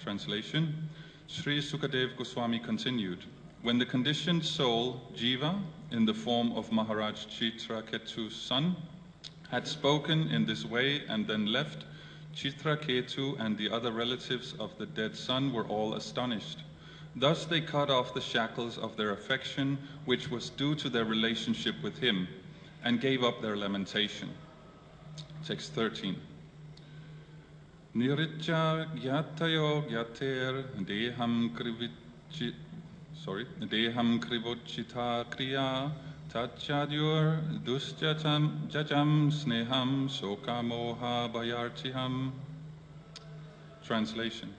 Translation. Sri Sukadev Goswami continued, when the conditioned soul, Jiva, in the form of Maharaj Chitraketu's son, had spoken in this way and then left, Chitraketu and the other relatives of the dead son were all astonished. Thus they cut off the shackles of their affection, which was due to their relationship with him, and gave up their lamentation. Text 13. Niricca gyatayo gyater deham krivochita kriya tachadyur dusjatam jajam sneham sokamoha bayartiham. Translation.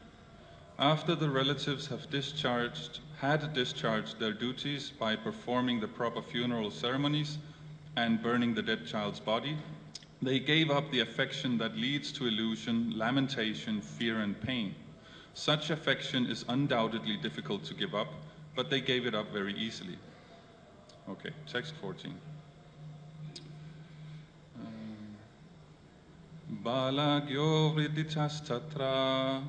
After the relatives had discharged their duties by performing the proper funeral ceremonies and burning the dead child's body, they gave up the affection that leads to illusion, lamentation, fear, and pain. Such affection is undoubtedly difficult to give up, but they gave it up very easily. Okay, text 14. Balagyo vriditastatra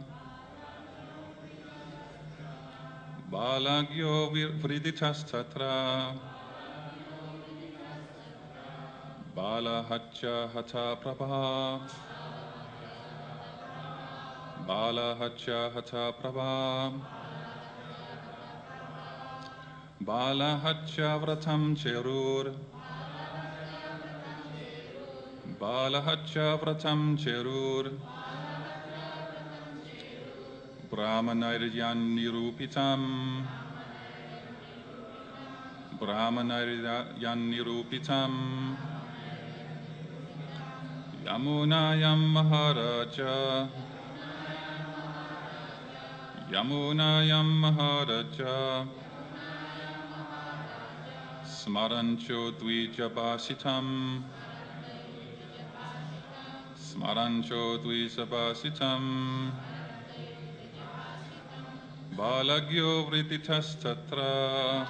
Balagyo vriditastatra Balahaccha hata prabha Balahaccha hata prabha Balahaccha vratam cherur Balahaccha vratam cherur Brahmanayyan nirupitam Brahmanayyan nirupitam Yamunayam Maharaja Yamunayam Maharaja Smarancho Dvijabhasitam Smarancho Dvijabhasitam Balagyo Vriditastatra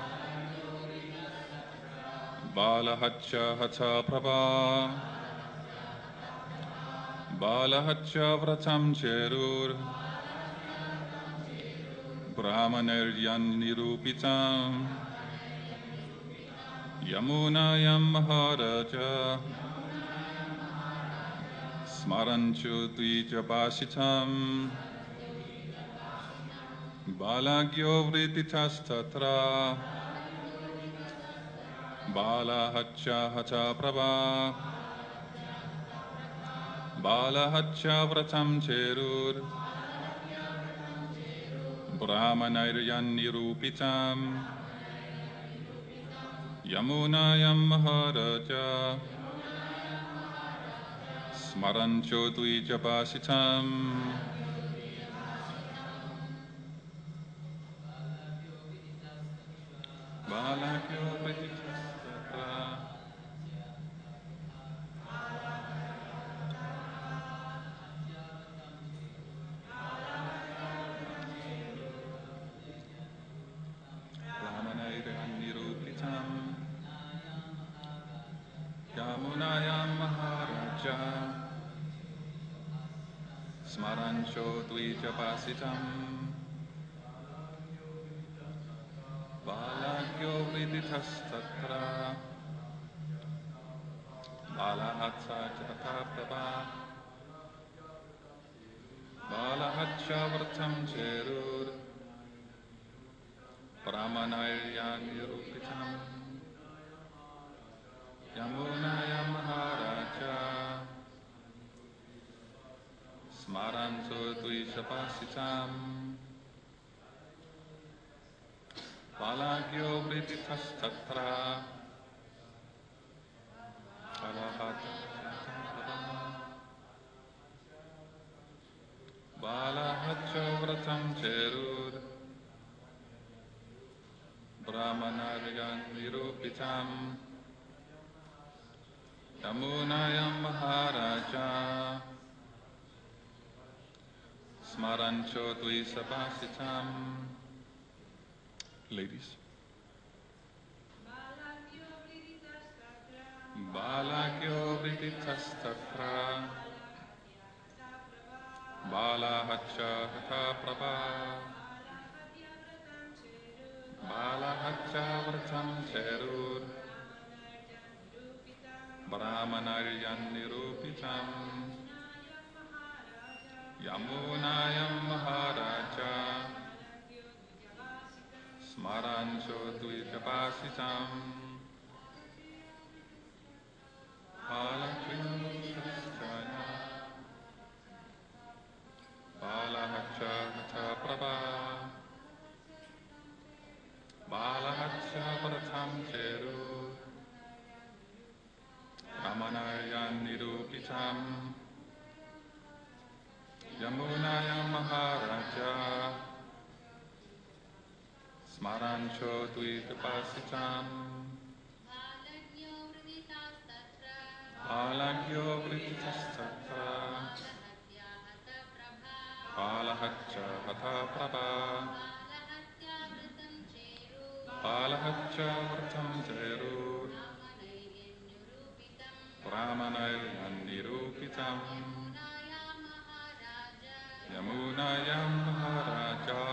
Balahaccha Hata Prabha Balahaccha Vratam Cherur Brahmanayyan nirupitam Yamunayam Maharaja Smarancho Dvijabhasitam Balagyo Vriditastatra Balahaccha Hata Prabha Balahaccha Vratam Cherur Brahmanayyan nirupitam Yamunayam Maharaja Smarancho Dvijabhasitam Balagyo Vriditastatra Brahmanayyan nirupitam Yamunayam Maharaja Smarancho Dvijabhasitam Balagyo Vriditastatra Balahaccha Hata Prabha Balahaccha Vratam Cherur Brahmanayyan nirupitam Yamunayam Maharaja Smarancho Dvijabhasitam Balagyo Vriditastatra Balahaccha Vratam Cherur Brahmanayyan nirupitam Yamunayam Maharaja Smarancho Dvijabhasitam. Ladies. Balagyo Vriditastatra Balahacha Hatha Prabha Balahacha Vratam Cherur Brahmanaryan Nirupitam Yamunayam Maharaja Smarancho Dvijapasitam Balakrimushastaya Balahacha Hatha Prabha Balahacha Vratam Cherur Brahmanaryan Nirupitam Yamunaya Maharaja Smarancho Dvijapasitam Alagyo Vritasatra Balahacha Hatha Prabha Balahacha Vratam Cherur Brahmanaryan Nirupitam Yamunayam Maharaja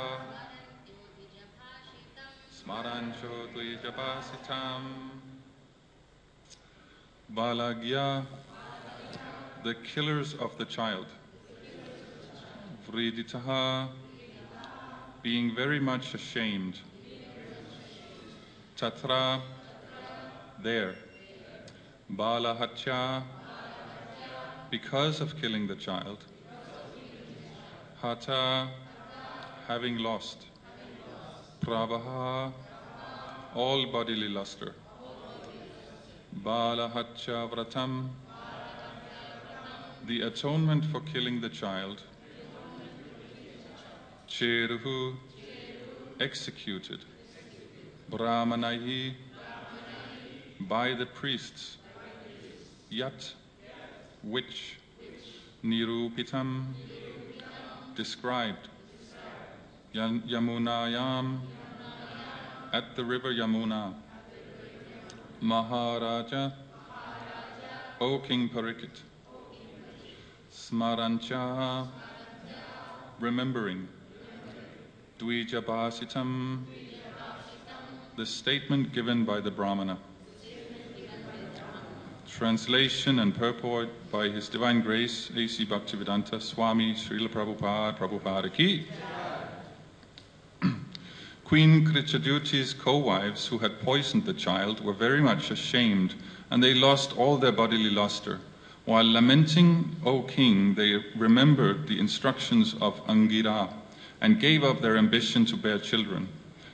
Smarancho Dvijapasitam Balagya, the killers of the child. Vriditaha, being very much ashamed. Tatra, there. Balahatya, because of killing the child. Hata, having lost. Pravaha, all bodily luster. Balahatya Vratam, the atonement for killing the child. Cheruhu, executed. Brahmanahi, by the priests. Yat, which. Nirupitam, described. Yamunayam, at the river Yamuna. Maharaja, O King Parikit. Smarancha, remembering. Dvijapasitam, the statement given by the Brahmana. Translation and purport by His Divine Grace, A.C. Bhaktivedanta Swami Srila Prabhupada, Prabhupada Ki. Queen Krichaduti's co-wives who had poisoned the child were very much ashamed, and they lost all their bodily luster. While lamenting, O king, they remembered the instructions of Angira and gave up their ambition to bear children.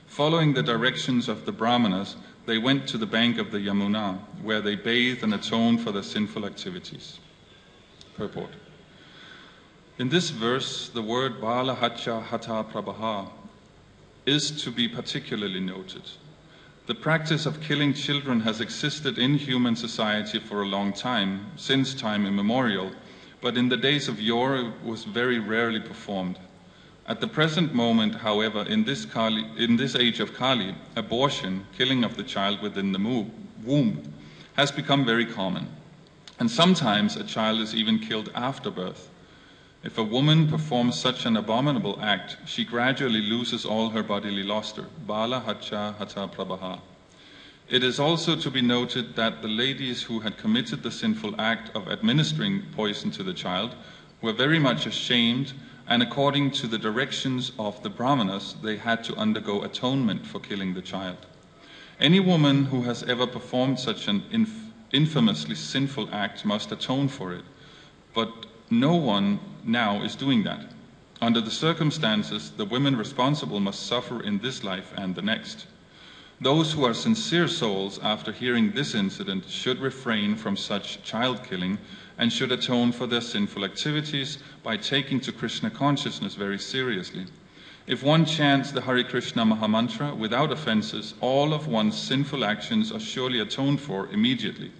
Following the directions of the Brahmanas, they went to the bank of the Yamuna, where they bathed and atoned for their sinful activities. Purport. In this verse, the word Balahacha Hatha Prabha is to be particularly noted. The practice of killing children has existed in human society for a long time, since time immemorial, but in the days of yore it was very rarely performed. At the present moment, however, in this age of Kali, abortion, killing of the child within the womb, has become very common. And sometimes a child is even killed after birth. If a woman performs such an abominable act, she gradually loses all her bodily luster. Bala Hacha Hatha Prabha. It is also to be noted that the ladies who had committed the sinful act of administering poison to the child were very much ashamed, and according to the directions of the Brahmanas, they had to undergo atonement for killing the child. Any woman who has ever performed such an infamously sinful act must atone for it, but no one now is doing that. Under the circumstances, the women responsible must suffer in this life and the next. Those who are sincere souls, after hearing this incident, should refrain from such child killing and should atone for their sinful activities by taking to Krishna consciousness very seriously. If one chants the Hare Krishna Mahamantra without offenses, all of one's sinful actions are surely atoned for immediately.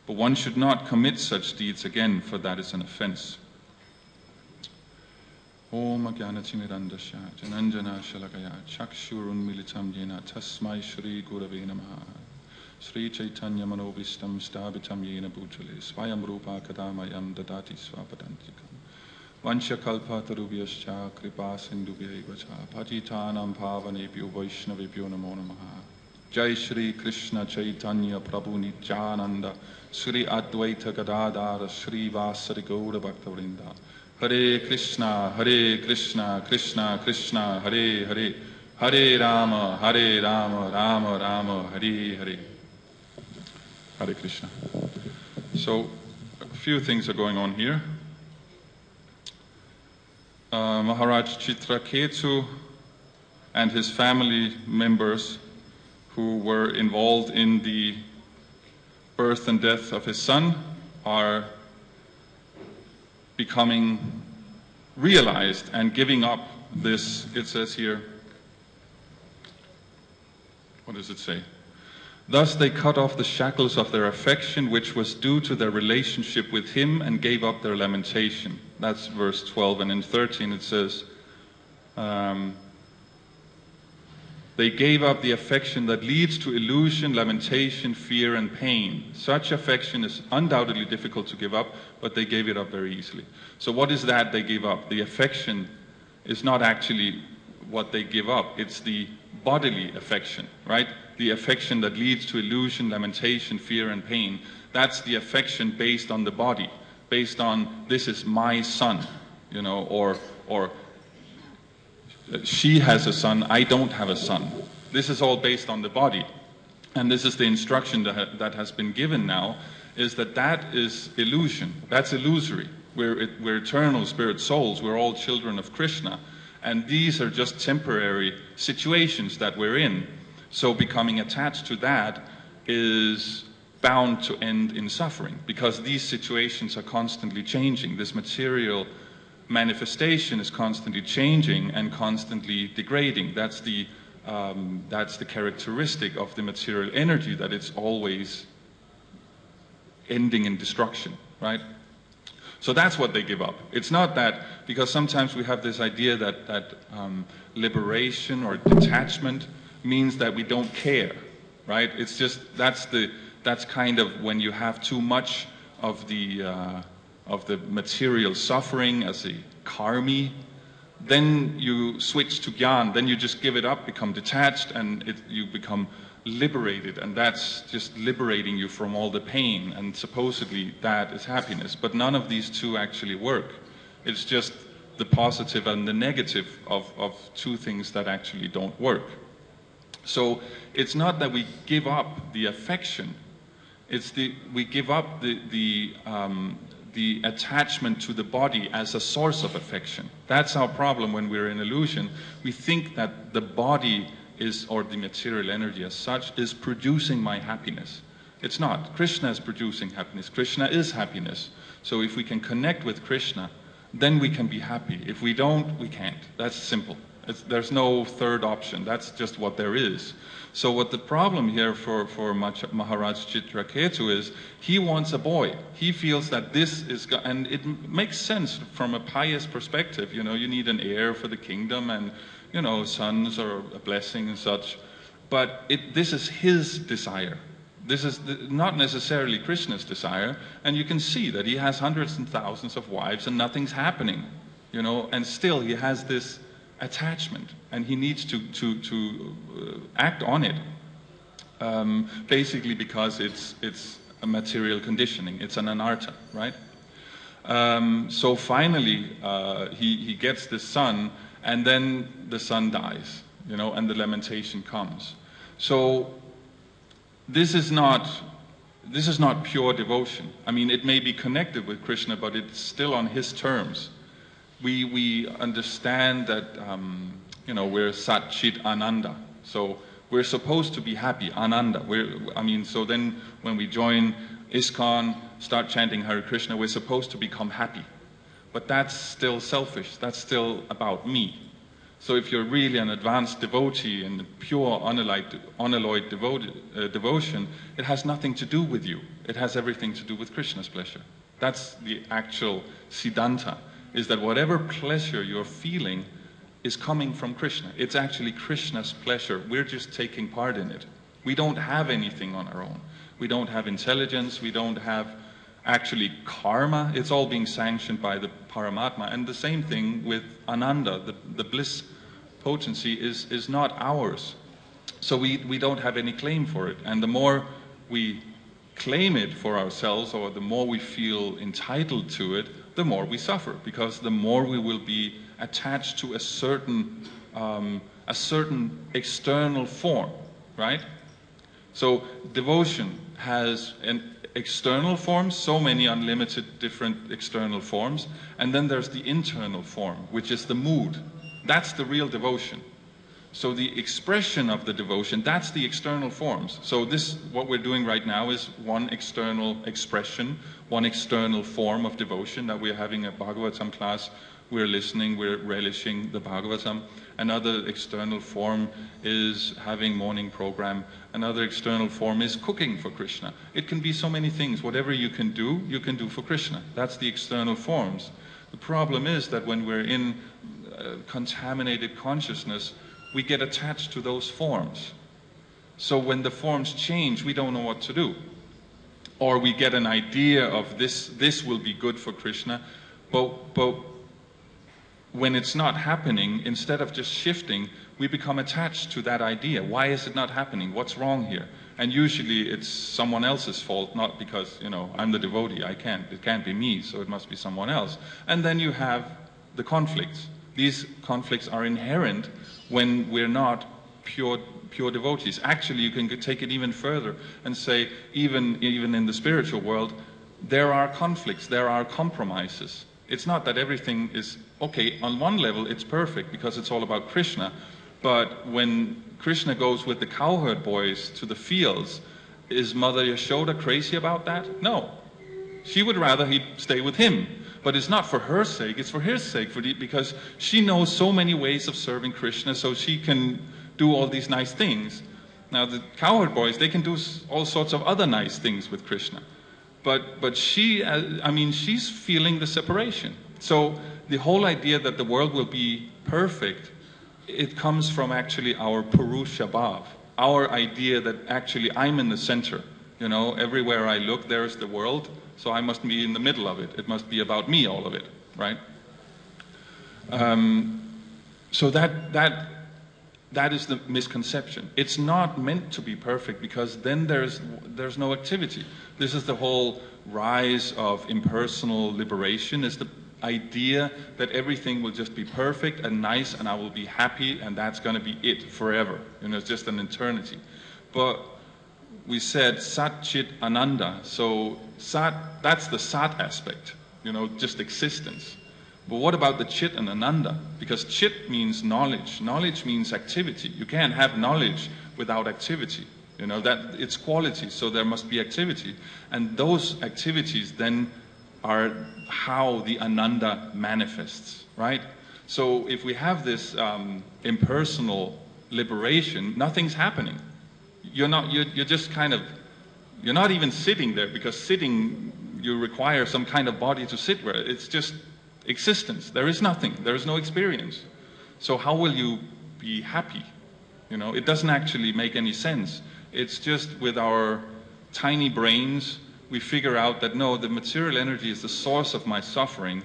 But one should not commit such deeds again, for that is an offense. Om Ajnanatirmirandasya Jananjana Shalakaya Chakshurunmilitam Yena Tasmai Shri Gurave Namaha Sri Chaitanya Manovistam Stabitam Yena Bhutale Swayam Rupa Kadamayam Dadati Swapadantikam Vanchakalpatarubhyascha kripa sindubhyaiva cha patitanam pavanebhyo vaishnavebhyo namo namaha. Jai Shri Krishna Chaitanya Prabhu Nityananda Shri Advaita Gadadara Shri Vasari Gaura Bhaktavrinda. Hare Krishna, Krishna Krishna, Hare Hare, Hare Rama, Rama Rama, Hare Hare. Hare Krishna. So, a few things are going on here. Maharaj Chitraketu and his family members who were involved in the birth and death of his son are becoming realized and giving up this. It says here, what does it say? Thus they cut off the shackles of their affection, which was due to their relationship with him, and gave up their lamentation. That's verse 12. And in 13 it says, they gave up the affection that leads to illusion, lamentation, fear, and pain. Such affection is undoubtedly difficult to give up, but they gave it up very easily. So what is that they give up? The affection is not actually what they give up. It's the bodily affection, right? The affection that leads to illusion, lamentation, fear, and pain. That's the affection based on the body, based on, this is my son, you know, or she has a son, I don't have a son. This is all based on the body. And this is the instruction that has been given now, is that is illusion. That's illusory. We're eternal spirit souls. We're all children of Krishna. And these are just temporary situations that we're in. So becoming attached to that is bound to end in suffering, because these situations are constantly changing. This material manifestation is constantly changing and constantly degrading. That's the characteristic of the material energy, that it's always ending in destruction, right? So that's what they give up. It's not that, because sometimes we have this idea that liberation or detachment means that we don't care, right? It's just, that's kind of when you have too much of the material suffering as a karmi, then you switch to gyan, then you just give it up, become detached, and you become liberated, and that's just liberating you from all the pain, and supposedly that is happiness. But none of these two actually work. It's just the positive and the negative of two things that actually don't work. So it's not that we give up the affection, it's we give up the attachment to the body as a source of affection. That's our problem when we're in illusion. We think that the body is, or the material energy as such, is producing my happiness. It's not. Krishna is producing happiness. Krishna is happiness. So if we can connect with Krishna, then we can be happy. If we don't, we can't. That's simple. There's no third option. That's just what there is. So what the problem here for Maharaj Chitraketu is, he wants a boy. He feels that this is, and it makes sense from a pious perspective. You know, you need an heir for the kingdom, and, you know, sons are a blessing and such. But this is his desire. This is not necessarily Krishna's desire. And you can see that he has hundreds and thousands of wives and nothing's happening, you know, and still he has this attachment, and he needs to act on it, basically because it's a material conditioning. It's an anartha, right? So finally he gets this son, and then the son dies, you know, and the lamentation comes. So this is not pure devotion. I mean, it may be connected with Krishna, but it's still on his terms. We understand that, you know, we're Sat Chit Ananda. So we're supposed to be happy, Ananda. So then when we join ISKCON, start chanting Hare Krishna, we're supposed to become happy. But that's still selfish. That's still about me. So if you're really an advanced devotee and pure unalloyed devotion, it has nothing to do with you. It has everything to do with Krishna's pleasure. That's the actual Siddhanta, is that whatever pleasure you're feeling is coming from Krishna. It's actually Krishna's pleasure. We're just taking part in it. We don't have anything on our own. We don't have intelligence. We don't have actually karma. It's all being sanctioned by the Paramatma. And the same thing with Ananda, the bliss potency is not ours. So we don't have any claim for it. And the more we claim it for ourselves, or the more we feel entitled to it, the more we suffer, because the more we will be attached to a certain external form, right? So devotion has an external form, so many unlimited different external forms, and then there's the internal form, which is the mood. That's the real devotion. So the expression of the devotion, that's the external forms. So this, what we're doing right now, is one external expression, one external form of devotion, that we're having a Bhagavatam class, we're listening, we're relishing the Bhagavatam. Another external form is having morning program. Another external form is cooking for Krishna. It can be so many things. Whatever you can do for Krishna. That's the external forms. The problem is that when we're in contaminated consciousness, we get attached to those forms. So when the forms change, we don't know what to do. Or we get an idea of this will be good for Krishna, but when it's not happening, instead of just shifting, we become attached to that idea. Why is it not happening? What's wrong here? And usually it's someone else's fault, not because, I'm the devotee, it can't be me, so it must be someone else. And then you have the conflicts. These conflicts are inherent when we're not pure devotees. Actually, you can take it even further and say, even in the spiritual world, there are conflicts, there are compromises. It's not that everything is okay. On one level, it's perfect because it's all about Krishna. But when Krishna goes with the cowherd boys to the fields, is Mother Yashoda crazy about that? No. She would rather he stay with him. But it's not for her sake, it's for his sake, because she knows so many ways of serving Krishna, so she can do all these nice things. Now, the cowherd boys, they can do all sorts of other nice things with Krishna. But she, she's feeling the separation. So the whole idea that the world will be perfect, it comes from actually our Purusha Bhav, our idea that actually I'm in the center. Everywhere I look, there's the world. So I must be in the middle of it. It must be about me, all of it, right? So that is the misconception. It's not meant to be perfect, because then there's no activity. This is the whole rise of impersonal liberation, is the idea that everything will just be perfect and nice and I will be happy and that's going to be it forever. It's just an eternity. But we said Sat Chit Ananda. So Sat, that's the Sat aspect, just existence. But what about the Chit and Ananda? Because Chit means knowledge. Knowledge means activity. You can't have knowledge without activity. That it's quality, so there must be activity. And those activities then are how the Ananda manifests, right? So if we have this impersonal liberation, nothing's happening. You're not even sitting there, because sitting, you require some kind of body to sit where. It's just existence. There is nothing. There is no experience. So how will you be happy? It doesn't actually make any sense. It's just with our tiny brains, we figure out that no, the material energy is the source of my suffering.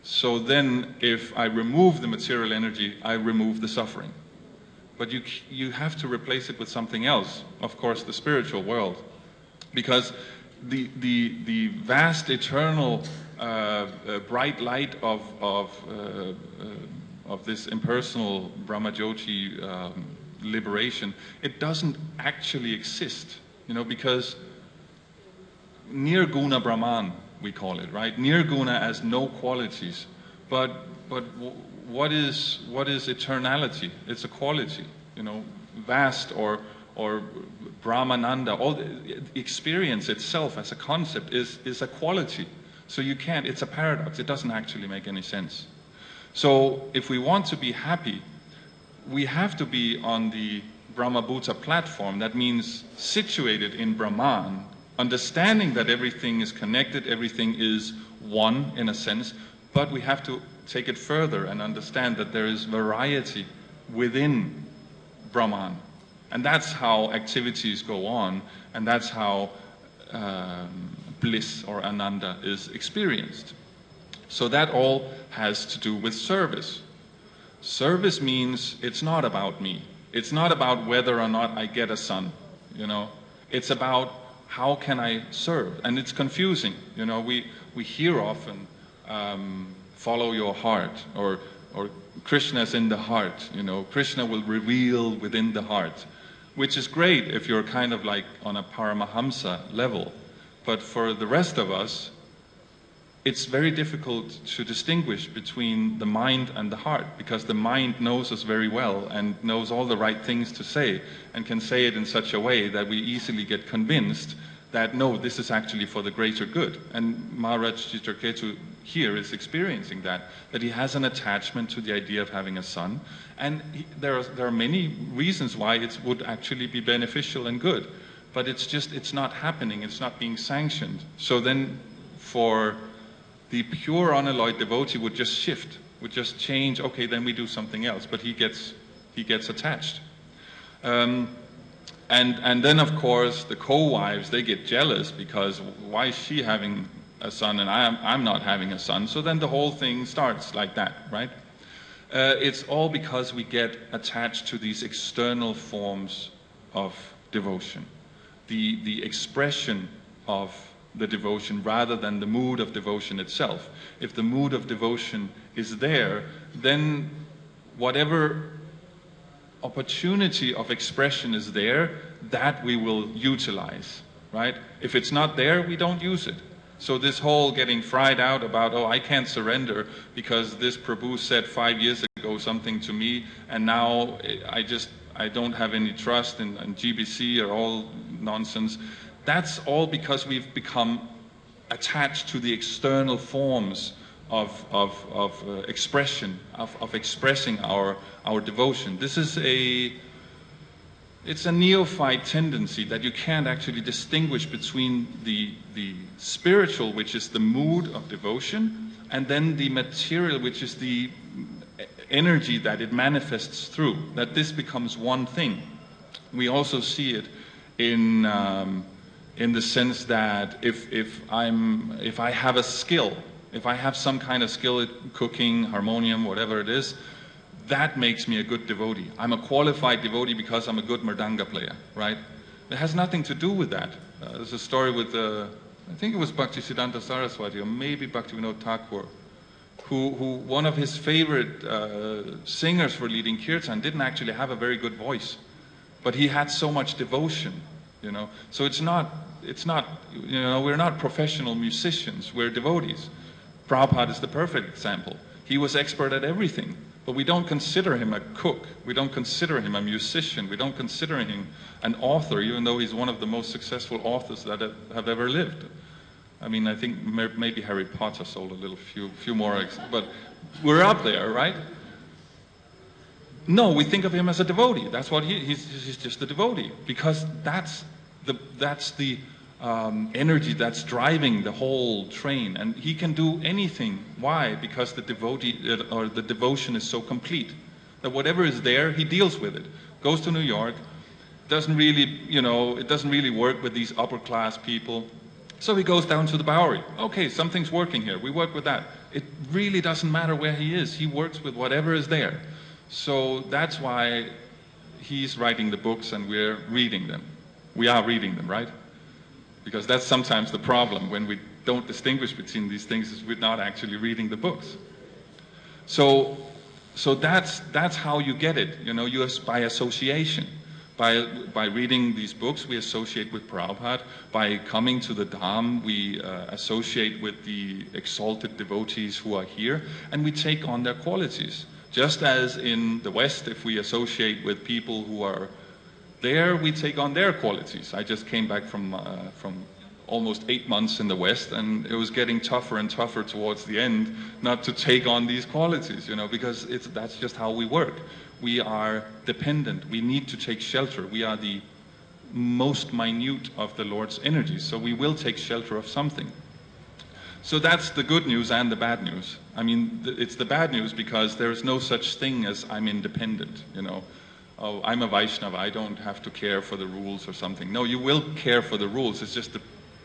So then if I remove the material energy, I remove the suffering. But you have to replace it with something else, of course, the spiritual world. Because the vast, eternal, bright light of this impersonal Brahmajyoti liberation, it doesn't actually exist, because Nirguna Brahman, we call it, right? Nirguna as no qualities. But what is eternality? It's a quality, vast or Brahmananda. All the experience itself as a concept is a quality. So you can't, it's a paradox. It doesn't actually make any sense. So if we want to be happy, we have to be on the Brahmabhuta platform. That means situated in Brahman, understanding that everything is connected, everything is one in a sense, but we have to take it further and understand that there is variety within Brahman. And that's how activities go on, and that's how bliss or ananda is experienced. So that all has to do with service. Service means it's not about me. It's not about whether or not I get a son, you know. It's about how can I serve? And it's confusing, you know. We hear often, follow your heart, or Krishna's in the heart, you know. Krishna will reveal within the heart, which is great if you're kind of like on a Paramahamsa level. But for the rest of us, it's very difficult to distinguish between the mind and the heart, because the mind knows us very well and knows all the right things to say and can say it in such a way that we easily get convinced that no, this is actually for the greater good. And Maharaj Chitraketu here is experiencing that he has an attachment to the idea of having a son, and there are many reasons why it would actually be beneficial and good, but it's not happening, it's not being sanctioned. So then for the pure unalloyed devotee would just shift, would just change, okay, then we do something else, but he gets attached. And then, of course, the co-wives, they get jealous because why is she having a son and I'm not having a son? So then the whole thing starts like that, right? It's all because we get attached to these external forms of devotion, the expression of the devotion rather than the mood of devotion itself. If the mood of devotion is there, then whatever opportunity of expression is there, that we will utilize, right? If it's not there, we don't use it. So this whole getting fried out about, oh, I can't surrender because this Prabhu said 5 years ago something to me, and now I don't have any trust in GBC or all nonsense. That's all because we've become attached to the external forms of expression, of expressing our devotion. This is it's a neophyte tendency that you can't actually distinguish between the spiritual, which is the mood of devotion, and then the material, which is the energy that it manifests through, that this becomes one thing. We also see it in the sense that if I have a skill, if I have some kind of skill at cooking, harmonium, whatever it is, that makes me a good devotee. I'm a qualified devotee because I'm a good mridanga player, right? It has nothing to do with that. There's a story with, I think it was Bhaktisiddhanta Saraswati, or maybe Bhaktivinoda Thakur, who one of his favorite singers for leading kirtan didn't actually have a very good voice, but he had so much devotion, you know. So it's not, you know, we're not professional musicians, we're devotees. Prabhupada is the perfect example. He was expert at everything, but we don't consider him a cook, we don't consider him a musician, we don't consider him an author, even though he's one of the most successful authors that have ever lived. I mean, I think maybe Harry Potter sold a few more, but we're up there, right? No, we think of him as a devotee. That's what he's just a devotee, because that's the energy that's driving the whole train, and he can do anything. Why? Because the devotee or the devotion is so complete that whatever is there, he deals with it. Goes to New York, doesn't really, you know, it doesn't really work with these upper class people. So he goes down to the Bowery. Okay, something's working here. We work with that. It really doesn't matter where he is. He works with whatever is there. So that's why he's writing the books and we're reading them. We are reading them, right? Because that's sometimes the problem when we don't distinguish between these things, is we're not actually reading the books. So that's how you get it. You know, by association. By reading these books, we associate with Prabhupada. By coming to the Dham, we associate with the exalted devotees who are here, and we take on their qualities. Just as in the West, if we associate with people who are there, we take on their qualities. I just came back from almost 8 months in the West, and it was getting tougher and tougher towards the end not to take on these qualities, you know, because that's just how we work. We are dependent. We need to take shelter. We are the most minute of the Lord's energies, so we will take shelter of something. So that's the good news and the bad news. I mean, it's the bad news because there's no such thing as I'm independent, you know. Oh, I'm a Vaishnava, I don't have to care for the rules or something. No, you will care for the rules. It's just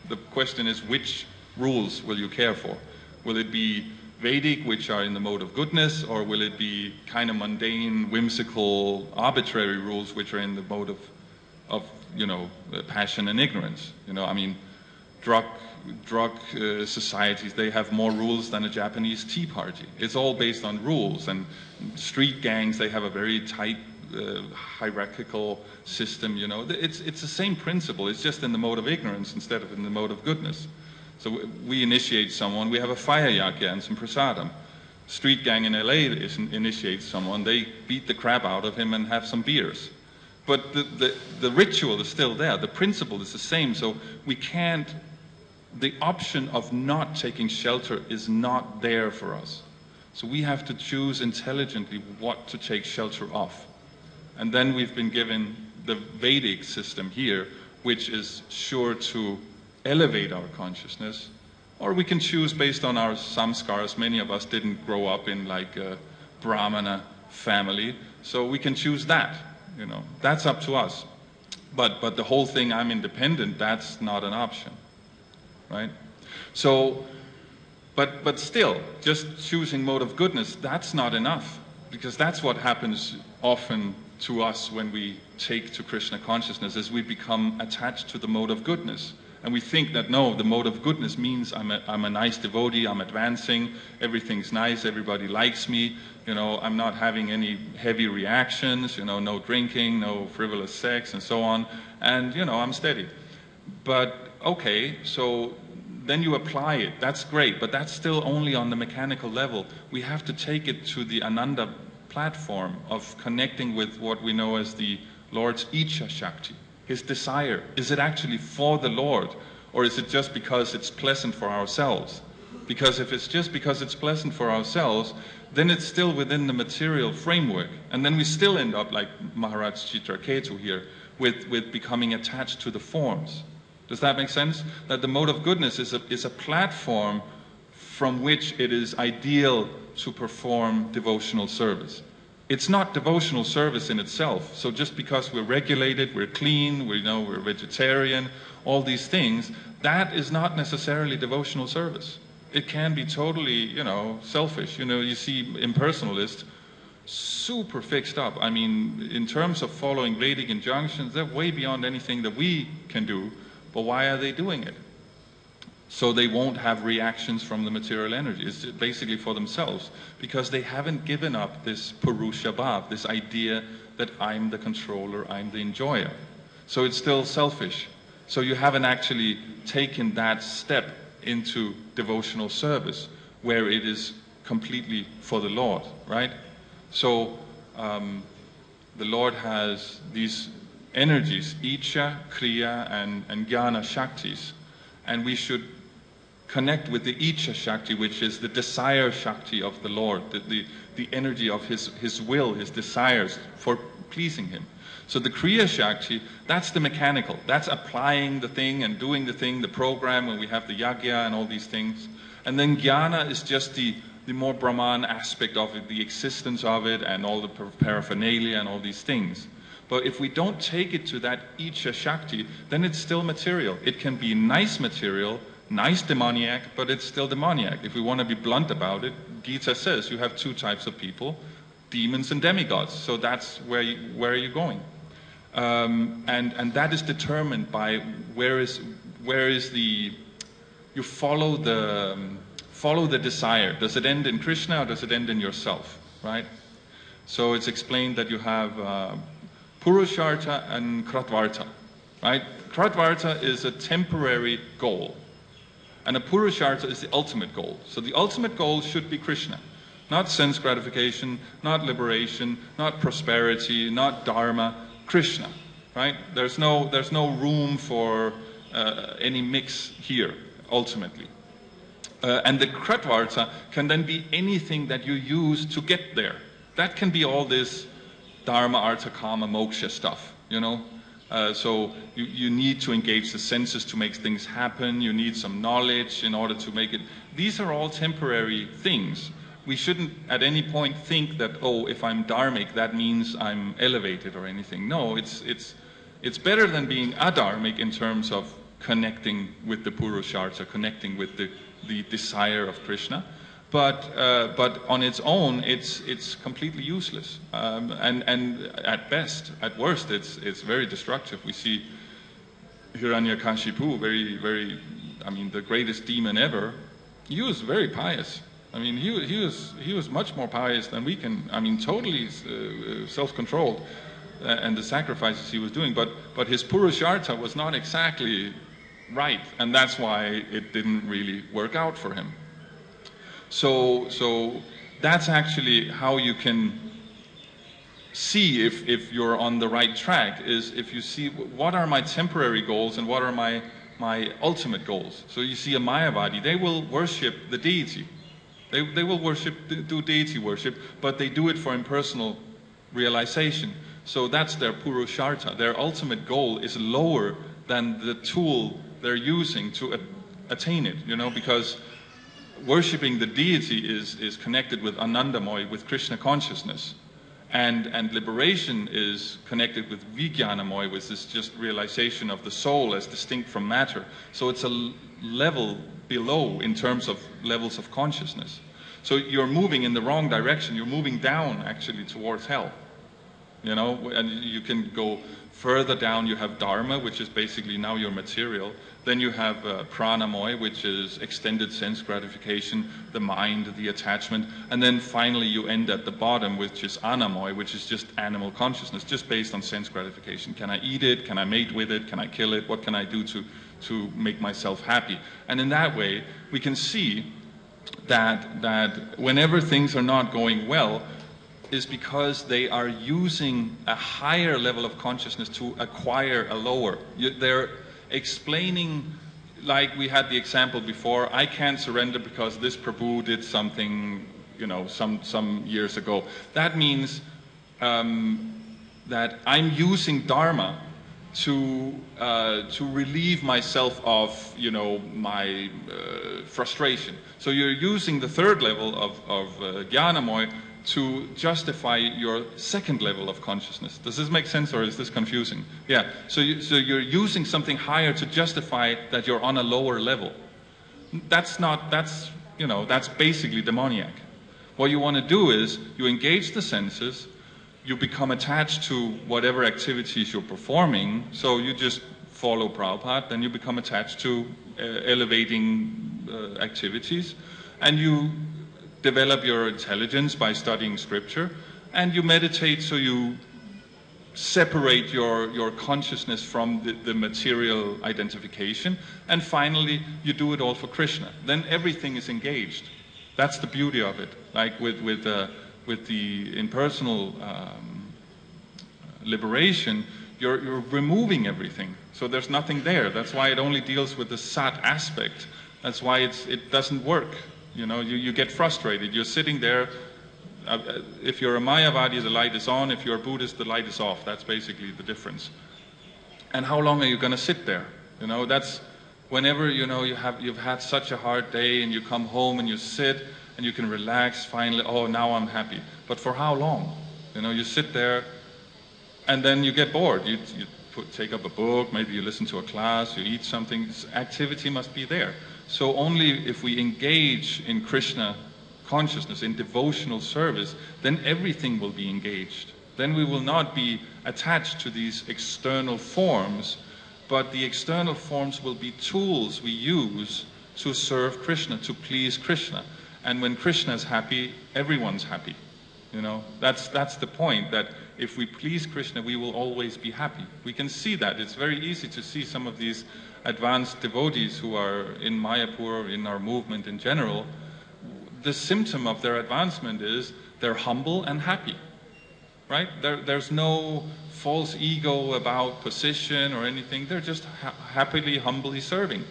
the question is, which rules will you care for? Will it be Vedic, which are in the mode of goodness, or will it be kind of mundane, whimsical, arbitrary rules, which are in the mode of passion and ignorance? I mean, drug societies, they have more rules than a Japanese tea party. It's all based on rules. And street gangs, they have a very tight hierarchical system. It's the same principle. It's just in the mode of ignorance instead of in the mode of goodness. So we initiate someone, we have a fire yagya and some prasadam. Street gang in LA initiates someone, they beat the crap out of him and have some beers. But the ritual is still there, the principle is the same, so we can't, the option of not taking shelter is not there for us. So we have to choose intelligently what to take shelter of. And then we've been given the Vedic system here, which is sure to elevate our consciousness, or we can choose based on our samskaras. Many of us didn't grow up in like a Brahmana family, so we can choose that. That's up to us. But the whole thing, I'm independent, that's not an option, right? So, but still, just choosing mode of goodness, that's not enough, because that's what happens often to us when we take to Krishna consciousness, is we become attached to the mode of goodness. And we think that, no, the mode of goodness means I'm a nice devotee, I'm advancing, everything's nice, everybody likes me, I'm not having any heavy reactions, no drinking, no frivolous sex, and so on, and, I'm steady. But, okay, so then you apply it, that's great, but that's still only on the mechanical level. We have to take it to the Ananda platform of connecting with what we know as the Lord's Icha Shakti. His desire. Is it actually for the Lord, or is it just because it's pleasant for ourselves? Because if it's just because it's pleasant for ourselves, then it's still within the material framework, and then we still end up like Maharaj Chitraketu here, with becoming attached to the forms. Does that make sense? That the mode of goodness is a platform from which it is ideal to perform devotional service. It's not devotional service in itself. So just because we're regulated, we're clean, we're vegetarian, all these things, that is not necessarily devotional service. It can be totally, selfish. You see impersonalists super fixed up. I mean, in terms of following Vedic injunctions, they're way beyond anything that we can do. But why are they doing it? So they won't have reactions from the material energy. It's basically for themselves, because they haven't given up this Purusha Bhav, this idea that I'm the controller, I'm the enjoyer. So it's still selfish. So you haven't actually taken that step into devotional service, where it is completely for the Lord, right? So the Lord has these energies, Icha, Kriya, and Jnana Shaktis, and we should connect with the Icha Shakti, which is the desire Shakti of the Lord, the energy of his will, his desires for pleasing him. So the Kriya Shakti, that's the mechanical. That's applying the thing and doing the thing, the program, when we have the yagya and all these things. And then Jnana is just the more Brahman aspect of it, the existence of it, and all the paraphernalia and all these things. But if we don't take it to that Icha Shakti, then it's still material. It can be nice material, nice demoniac, but it's still demoniac. If we want to be blunt about it, Gita says you have two types of people, demons and demigods. So that's where are you going? And that is determined by where is the, you follow the desire. Does it end in Krishna or does it end in yourself, right? So it's explained that you have Purushartha and Kratvartha, right? Kratvartha is a temporary goal, and a Purushartha is the ultimate goal. So the ultimate goal should be Krishna, not sense gratification, not liberation, not prosperity, not dharma, Krishna, right? There's no room for any mix here, ultimately. And the Kratvartha can then be anything that you use to get there. That can be all this dharma, artha, kama, moksha stuff, So you need to engage the senses to make things happen. You need some knowledge in order to make it. These are all temporary things. We shouldn't at any point think that, oh, if I'm dharmic, that means I'm elevated or anything. No, it's better than being adharmic in terms of connecting with the Purushartha, connecting with the desire of Krishna. But on its own, it's completely useless. And at best, at worst, it's very destructive. We see Hiranyakashipu, I mean, the greatest demon ever. He was very pious. I mean, he was much more pious than we can. I mean, totally self-controlled, and the sacrifices he was doing. But his Purushartha was not exactly right, and that's why it didn't really work out for him. So that's actually how you can see if you're on the right track, is if you see what are my temporary goals and what are my ultimate goals. So you see a Mayavadi, they will worship the deity. They will do deity worship, but they do it for impersonal realization. So that's their Purushartha. Their ultimate goal is lower than the tool they're using to attain it, you know, because worshipping the deity is connected with Anandamoy, with Krishna consciousness. And liberation is connected with Vijnanamoy, which is just realization of the soul as distinct from matter. So it's a level below in terms of levels of consciousness. So you're moving in the wrong direction. You're moving down, actually, towards hell. You know, and you can go further down. You have Dharma, which is basically now your material. Then you have Pranamoy, which is extended sense gratification, the mind, the attachment. And then finally you end at the bottom, which is Anamoy, which is just animal consciousness, just based on sense gratification. Can I eat it? Can I mate with it? Can I kill it? What can I do to make myself happy? And in that way, we can see that whenever things are not going well, is because they are using a higher level of consciousness to acquire a lower. They're explaining, like we had the example before, I can't surrender because this Prabhu did something, you know, some years ago. That means that I'm using Dharma to relieve myself of, you know, my frustration. So you're using the third level of Jnanamoy to justify your second level of consciousness. Does this make sense, or is this confusing? Yeah, so you're using something higher to justify that you're on a lower level. That's basically demoniac. What you want to do is, you engage the senses, you become attached to whatever activities you're performing, so you just follow Prabhupada, then you become attached to elevating activities, and you develop your intelligence by studying scripture, and you meditate so you separate your consciousness from the material identification, and finally you do it all for Krishna. Then everything is engaged. That's the beauty of it. Like with the impersonal liberation, you're removing everything. So there's nothing there. That's why it only deals with the sat aspect. That's why it doesn't work. You know, you get frustrated. You're sitting there. If you're a Mayavadi, the light is on. If you're a Buddhist, the light is off. That's basically the difference. And how long are you going to sit there? You know, that's whenever, you know, you've had such a hard day and you come home and you sit and you can relax finally. Oh, now I'm happy. But for how long? You know, you sit there and then you get bored. You take up a book, maybe you listen to a class, you eat something. Activity must be there. So only if we engage in Krishna consciousness, in devotional service, then everything will be engaged. Then we will not be attached to these external forms, but the external forms will be tools we use to serve Krishna, to please Krishna. And when Krishna is happy, everyone's happy. You know, that's the point, that if we please Krishna, we will always be happy. We can see that. It's very easy to see some of these advanced devotees who are in Mayapur, in our movement in general. The symptom of their advancement is they're humble and happy, right? There's no false ego about position or anything. They're just happily, humbly serving.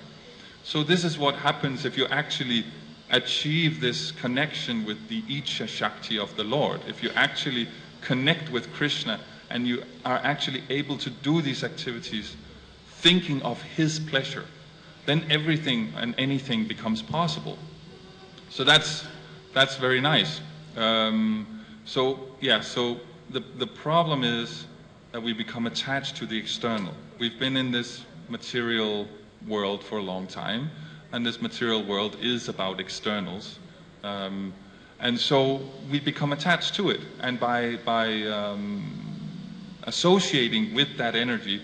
So this is what happens if you actually achieve this connection with the Icha Shakti of the Lord. If you actually connect with Krishna and you are actually able to do these activities thinking of His pleasure, then everything and anything becomes possible. So that's very nice. So the problem is that we become attached to the external. We've been in this material world for a long time, and this material world is about externals. And so we become attached to it, and by associating with that energy,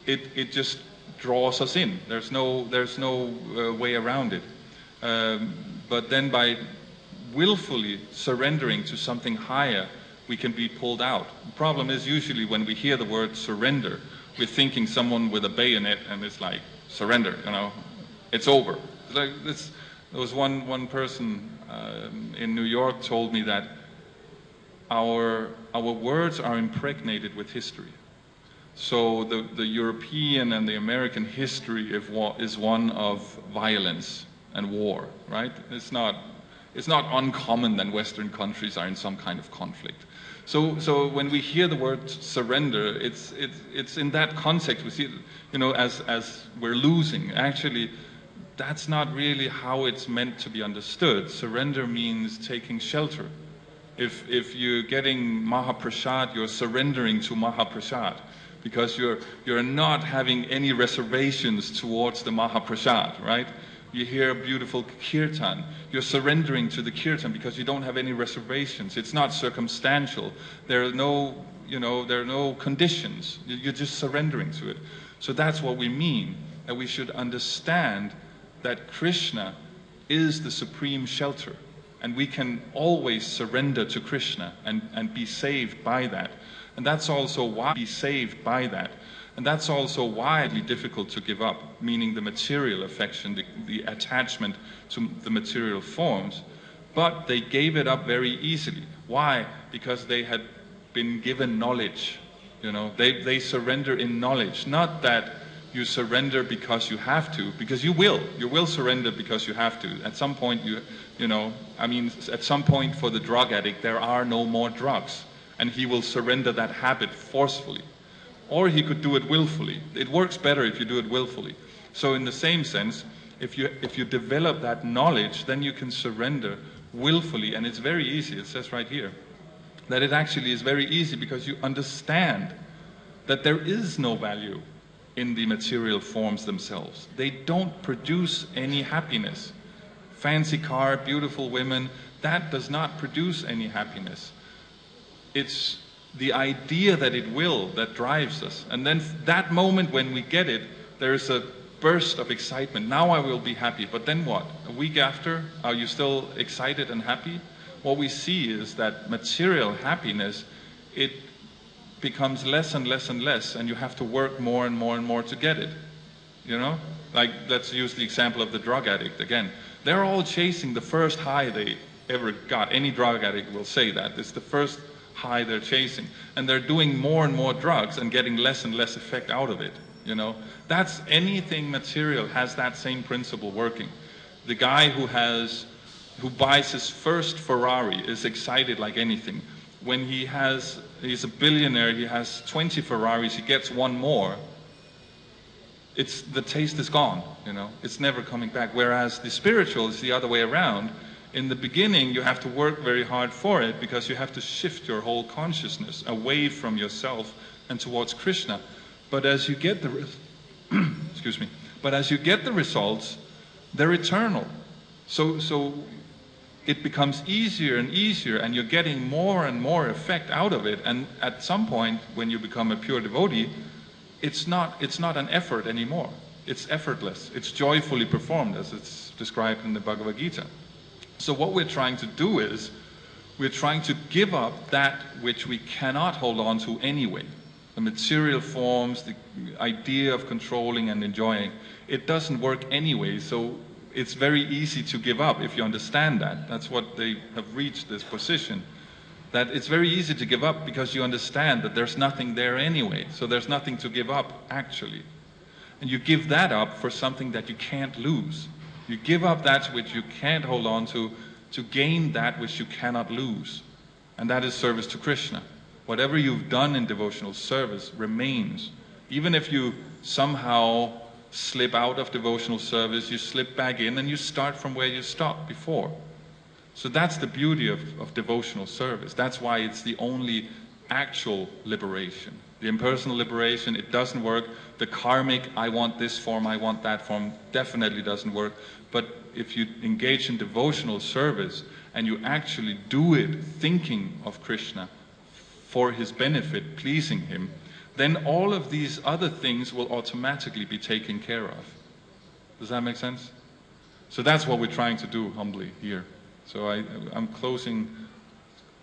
it just draws us in. There's no way around it. But then by willfully surrendering to something higher, we can be pulled out. The problem is usually when we hear the word surrender, we're thinking someone with a bayonet, and it's like, surrender, you know, it's over. Like this, there was one person in New York told me that our words are impregnated with history. So the European and the American history is one of violence and war, right? It's not uncommon that Western countries are in some kind of conflict. So when we hear the word surrender, it's in that context we see it, you know, as we're losing. Actually, that's not really how it's meant to be understood. Surrender means taking shelter. If you're getting Mahaprasad, you're surrendering to Mahaprasad, because you're not having any reservations towards the Mahaprasad, right? You hear a beautiful kirtan, you're surrendering to the kirtan because you don't have any reservations. It's not circumstantial. There are no conditions. You're just surrendering to it. So that's what we mean, that we should understand that Krishna is the supreme shelter, and we can always surrender to Krishna and be saved by that. And that's also why it's difficult to give up, meaning the material affection, the attachment to the material forms. But they gave it up very easily. Why? Because they had been given knowledge. You know, they surrender in knowledge. Not that you surrender because you have to, because you will surrender because you have to. At some point, at some point for the drug addict, there are no more drugs, and he will surrender that habit forcefully. Or he could do it willfully. It works better if you do it willfully. So in the same sense, if you develop that knowledge, then you can surrender willfully, and it's very easy. It says right here that it actually is very easy because you understand that there is no value in the material forms themselves. They don't produce any happiness. Fancy car, beautiful women, that does not produce any happiness. It's the idea that it will that drives us. And then that moment when we get it, there's a burst of excitement. Now I will be happy. But then what? A week after, are you still excited and happy? What we see is that material happiness, it becomes less and less and less, and you have to work more and more and more to get it. You know? Like, let's use the example of the drug addict again. They're all chasing the first high they ever got. Any drug addict will say that. It's the first high they're chasing. And they're doing more and more drugs and getting less and less effect out of it. You know? That's anything material has that same principle working. The guy who buys his first Ferrari is excited like anything. When he's a billionaire, he has 20 Ferraris, he gets one more, the taste is gone, you know, it's never coming back. Whereas the spiritual is the other way around. In the beginning, you have to work very hard for it because you have to shift your whole consciousness away from yourself and towards Krishna. But as you get the results, they're eternal. So it becomes easier and easier, and you're getting more and more effect out of it. And at some point, when you become a pure devotee, it's not an effort anymore. It's effortless. It's joyfully performed, as it's described in the Bhagavad Gita. So what we're trying to do is, we're trying to give up that which we cannot hold on to anyway. The material forms, the idea of controlling and enjoying, it doesn't work anyway. So it's very easy to give up if you understand that. That's what they have reached, this position. That it's very easy to give up because you understand that there's nothing there anyway. So there's nothing to give up, actually. And you give that up for something that you can't lose. You give up that which you can't hold on to gain that which you cannot lose. And that is service to Krishna. Whatever you've done in devotional service remains. Even if you somehow slip out of devotional service, you slip back in and you start from where you stopped before. So that's the beauty of devotional service. That's why it's the only actual liberation. The impersonal liberation, it doesn't work. The karmic, I want this form, I want that form, definitely doesn't work. But if you engage in devotional service and you actually do it thinking of Krishna for his benefit, pleasing him, then all of these other things will automatically be taken care of. Does that make sense? So that's what we're trying to do humbly here. So I'm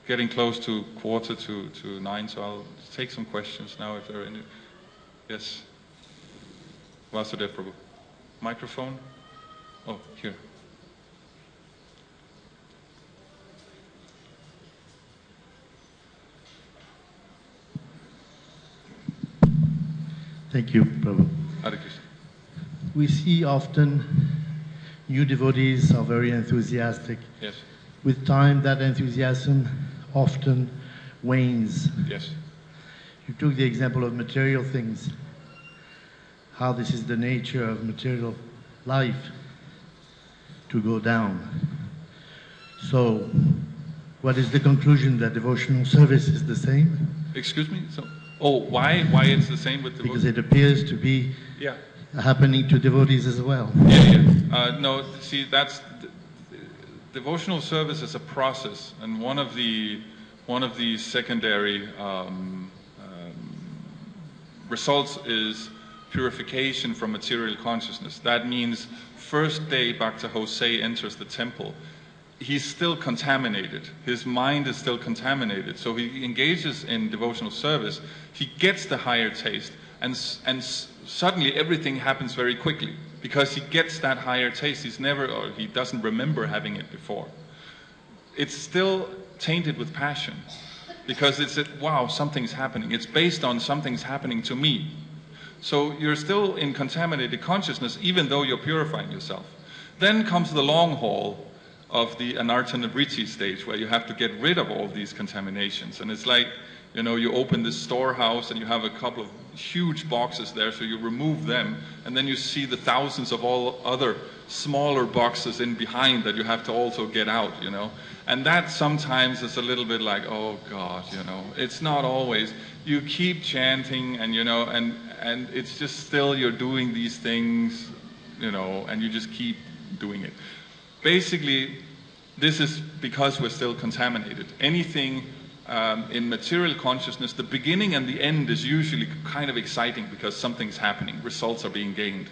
getting close to 8:45, so I'll take some questions now if there are any. Yes. Vasudev Prabhu. Microphone? Oh, here. Thank you, Prabhu. Hare Krishna. We see often new devotees are very enthusiastic. Yes. With time, that enthusiasm often wanes. Yes. You took the example of material things, how this is the nature of material life, to go down. So, what is the conclusion, that devotional service is the same? Excuse me? Why it's the same with devotees? Because it appears to be happening to devotees as well. No, see, devotional service is a process, and one of the secondary results is purification from material consciousness. That means first day Bhakta Jose enters the temple, he's still contaminated. His mind is still contaminated. So he engages in devotional service. He gets the higher taste, and suddenly everything happens very quickly because he gets that higher taste. He doesn't remember having it before. It's still tainted with passion because wow, something's happening. It's based on something's happening to me. So you're still in contaminated consciousness even though you're purifying yourself. Then comes the long haul of the anartha-nivritti stage, where you have to get rid of all these contaminations. And it's like, you open this storehouse and you have a couple of huge boxes there, so you remove them, and then you see the thousands of all other smaller boxes in behind that you have to also get out, And that sometimes is a little bit like, oh God, It's not always. You keep chanting and, and it's just still you're doing these things, and you just keep doing it. Basically, this is because we're still contaminated. Anything in material consciousness, the beginning and the end is usually kind of exciting because something's happening, results are being gained.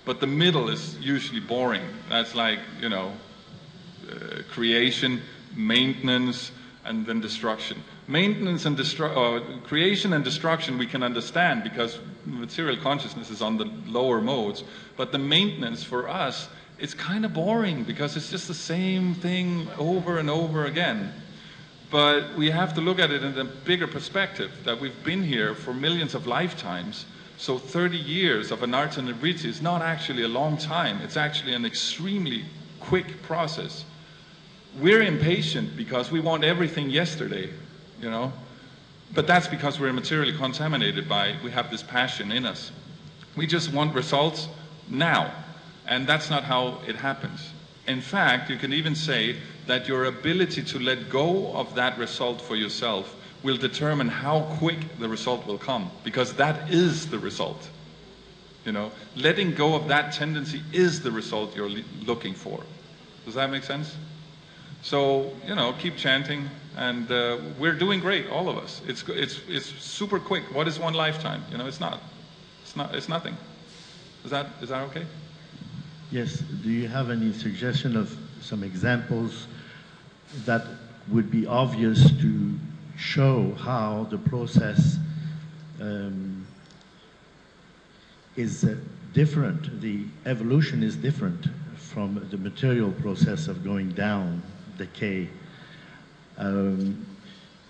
But the middle is usually boring. That's like, creation, maintenance, and then destruction. Maintenance and creation and destruction we can understand because material consciousness is on the lower modes. But the maintenance for us, it's kind of boring because it's just the same thing over and over again. But we have to look at it in a bigger perspective, that we've been here for millions of lifetimes. So 30 years of anartha-nivritti is not actually a long time. It's actually an extremely quick process. We're impatient because we want everything yesterday, But that's because we're materially contaminated we have this passion in us. We just want results now. And that's not how it happens. In fact, you can even say that your ability to let go of that result for yourself will determine how quick the result will come, because that is the result. Letting go of that tendency is the result you're looking for. Does that make sense? So, keep chanting, and we're doing great, all of us. It's super quick. What is one lifetime? It's not. It's nothing. Is that okay? Yes. Do you have any suggestion of some examples that would be obvious to show how the process is different, the evolution is different from the material process of going down, decay?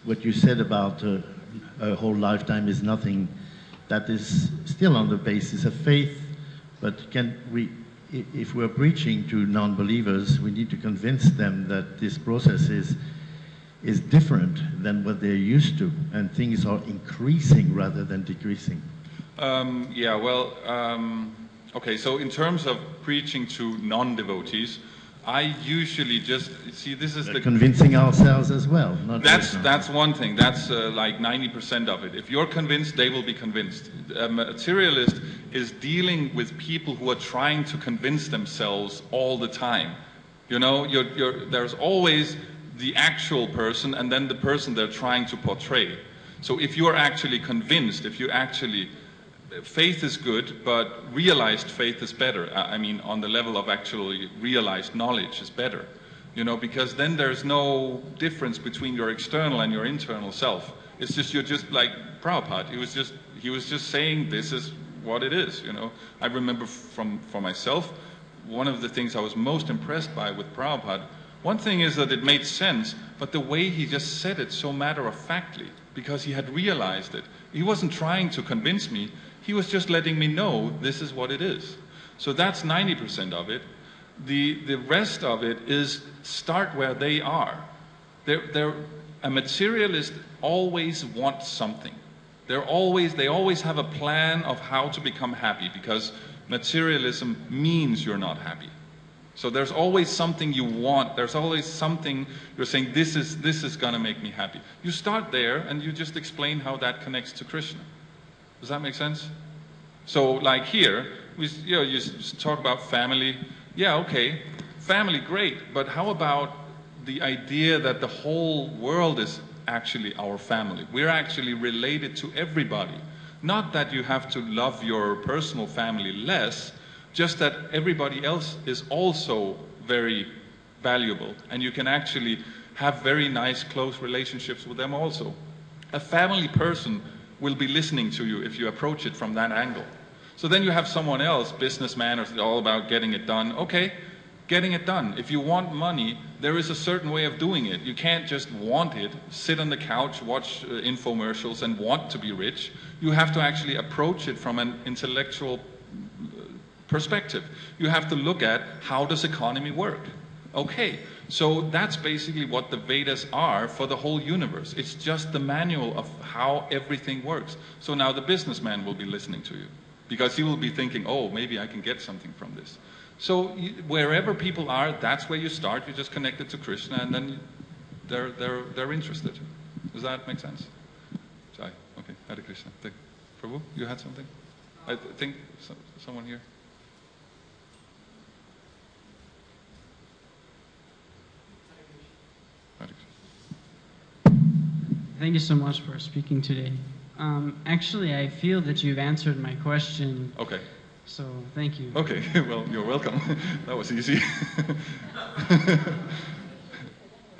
What you said about a whole lifetime is nothing, that is still on the basis of faith, but if we're preaching to non-believers, we need to convince them that this process is different than what they're used to, and things are increasing rather than decreasing. Okay, so in terms of preaching to non-devotees, I usually just, see, this is the... Convincing ourselves as well. Not That's one thing. That's like 90% of it. If you're convinced, they will be convinced. A materialist is dealing with people who are trying to convince themselves all the time. You know, there's always the actual person and then the person they're trying to portray. So if you're actually convinced, if you actually... Faith is good, but realized faith is better. I mean, on the level of actually realized knowledge is better. You know, because then there's no difference between your external and your internal self. It's just, you're just like Prabhupada. He was just saying this is what it is, you know. I remember for myself, one of the things I was most impressed by with Prabhupada, one thing is that it made sense, but the way he just said it so matter-of-factly, because he had realized it. He wasn't trying to convince me. He was just letting me know this is what it is. So that's 90% of it. The rest of it is start where they are. A materialist always wants something. They always have a plan of how to become happy, because materialism means you're not happy. So there's always something you want. There's always something you're saying, this is going to make me happy. You start there and you just explain how that connects to Krishna. Does that make sense? So like here, you talk about family. Yeah, okay, family, great. But how about the idea that the whole world is actually our family? We're actually related to everybody. Not that you have to love your personal family less, just that everybody else is also very valuable. And you can actually have very nice, close relationships with them also. A family person will be listening to you if you approach it from that angle. So then you have someone else, businessman, or all about getting it done. Okay, getting it done. If you want money, there is a certain way of doing it. You can't just want it, sit on the couch, watch infomercials, and want to be rich. You have to actually approach it from an intellectual perspective. You have to look at, how does economy work? Okay, so that's basically what the Vedas are for the whole universe. It's just the manual of how everything works. So now the businessman will be listening to you, because he will be thinking, oh, maybe I can get something from this. So wherever people are, that's where you start. You just connect it to Krishna, and then they're interested. Does that make sense? Jai. Okay, Hare Krishna. Prabhu, you had something? I think someone here. Thank you so much for speaking today. Actually, I feel that you've answered my question. Okay. So, thank you. Okay, well, you're welcome. That was easy.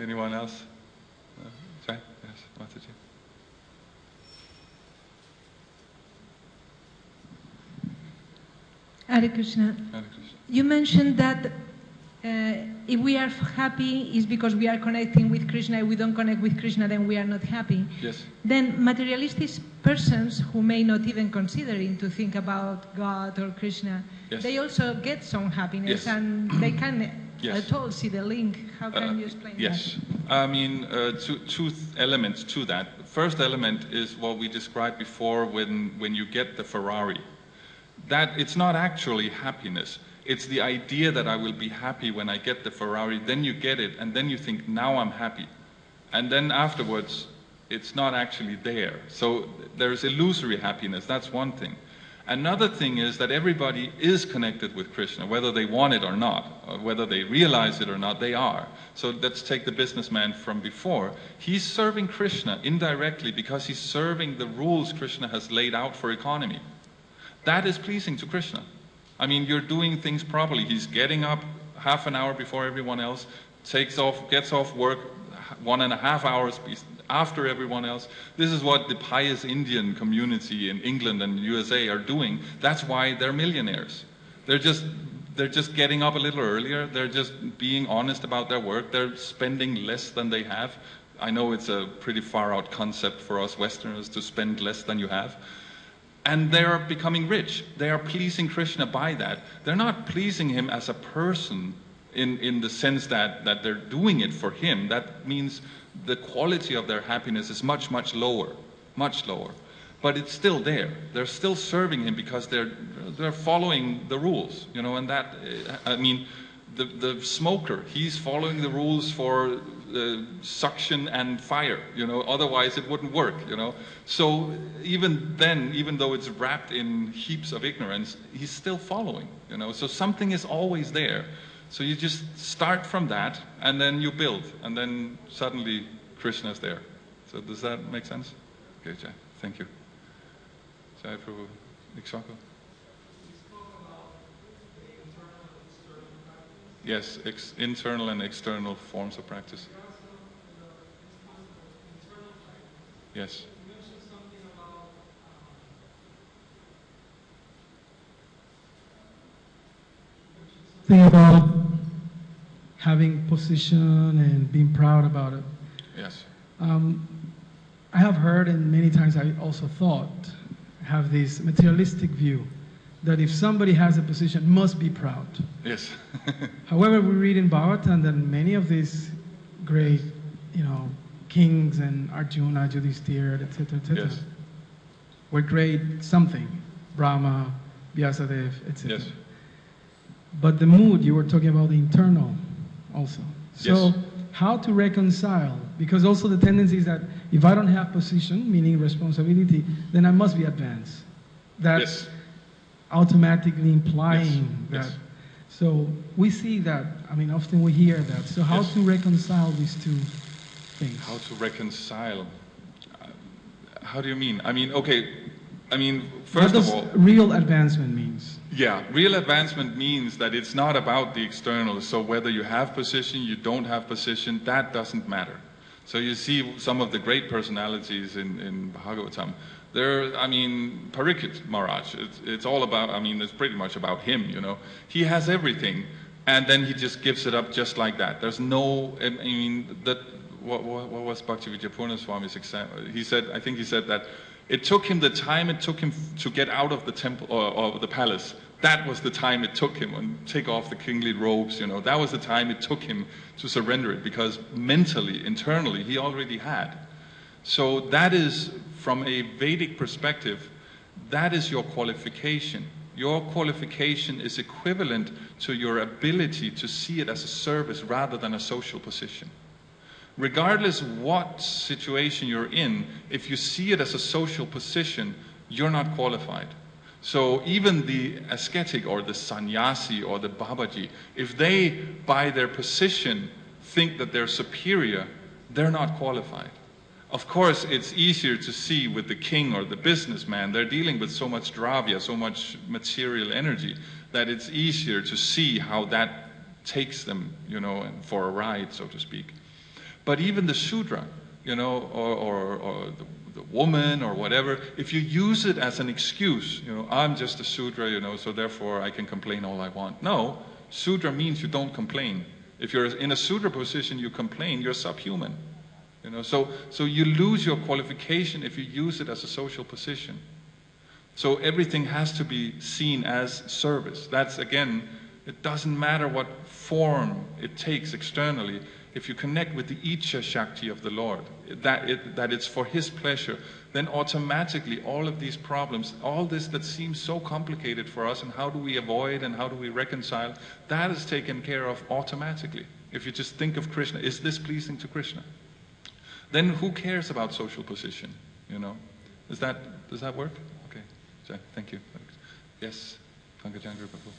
Anyone else? Jai? Yes, Mataji. Hare Krishna. Hare Krishna. You mentioned that if we are happy, it's because we are connecting with Krishna. If we don't connect with Krishna, then we are not happy. Yes. Then materialistic persons who may not even considering to think about God or Krishna, yes, they also get some happiness, yes, and they can yes, at all see the link. How can you explain yes. that? Yes. I mean, two elements to that. The first element is what we described before when you get the Ferrari. That it's not actually happiness. It's the idea that I will be happy when I get the Ferrari. Then you get it, and then you think, now I'm happy. And then afterwards, it's not actually there. So there's illusory happiness. That's one thing. Another thing is that everybody is connected with Krishna, whether they want it or not, or whether they realize it or not, they are. So let's take the businessman from before. He's serving Krishna indirectly because he's serving the rules Krishna has laid out for economy. That is pleasing to Krishna. I mean, you're doing things properly. He's getting up half an hour before everyone else, gets off work 1.5 hours after everyone else. This is what the pious Indian community in England and USA are doing. That's why they're millionaires. They're just getting up a little earlier. They're just being honest about their work. They're spending less than they have. I know it's a pretty far out concept for us Westerners to spend less than you have. And they are becoming rich. They are pleasing Krishna by that. They're not pleasing him as a person in the sense that they're doing it for him. That means the quality of their happiness is much, much lower. Much lower. But it's still there. They're still serving him because they're following the rules. You know, and that, I mean, the smoker, he's following the rules for suction and fire, you know, otherwise it wouldn't work, you know. So even then, even though it's wrapped in heaps of ignorance, he's still following, you know. So something is always there. So you just start from that, and then you build, and then suddenly Krishna's there. So does that make sense? Okay, Jai, thank you. Jai Prabhu, Ikshako? Yes, internal and external forms of practice. Yes. Thing about having position and being proud about it. Yes. I have heard, and many times I also thought, have this materialistic view that if somebody has a position, must be proud. Yes. However, we read in Bhagavatam that many of these great, you know, kings and Arjuna, Yudhishthira, etc., Yes. were great something, Brahma, Vyasadeva, etc. Yes. But the mood, you were talking about the internal also. So Yes. how to reconcile? Because also the tendency is that if I don't have position, meaning responsibility, then I must be advanced. That's Yes. automatically implying Yes. that. Yes. So we see that, I mean, often we hear that. So how Yes. to reconcile these two things? How to reconcile? How do you mean? I mean, okay. I mean, first what of does all, real advancement means? yeah, real advancement means that it's not about the external. So whether you have position, you don't have position, that doesn't matter. So you see some of the great personalities in Bhagavatam. I mean, Parikshit Maharaj, it's all about, I mean, it's pretty much about him, you know. He has everything, and then he just gives it up just like that. There's no, I mean, what was Bhaktivedanta Swami's example? He said, I think he said that it took him the time it took him to get out of the temple or the palace. That was the time it took him, and take off the kingly robes, you know. That was the time it took him to surrender it, because mentally, internally, he already had. So that is, from a Vedic perspective, that is your qualification. Your qualification is equivalent to your ability to see it as a service rather than a social position. Regardless what situation you're in, if you see it as a social position, you're not qualified. So even the ascetic or the sannyasi or the babaji, if they, by their position, think that they're superior, they're not qualified. Of course, it's easier to see with the king or the businessman. They're dealing with so much dravya, so much material energy, that it's easier to see how that takes them, you know, for a ride, so to speak. But even the Shudra, you know, or the woman or whatever, if you use it as an excuse, you know, I'm just a Shudra, you know, so therefore I can complain all I want. No, Shudra means you don't complain. If you're in a Shudra position, you complain, you're subhuman. You know, so you lose your qualification if you use it as a social position. So everything has to be seen as service. That's, again, it doesn't matter what form it takes externally. If you connect with the Icha Shakti of the Lord, that it's for His pleasure, then automatically all of these problems, all this that seems so complicated for us, and how do we avoid and how do we reconcile, that is taken care of automatically. If you just think of Krishna, is this pleasing to Krishna? Then who cares about social position, you know? Does that work? Okay, so, thank you. Yes, Pankajangri Babu.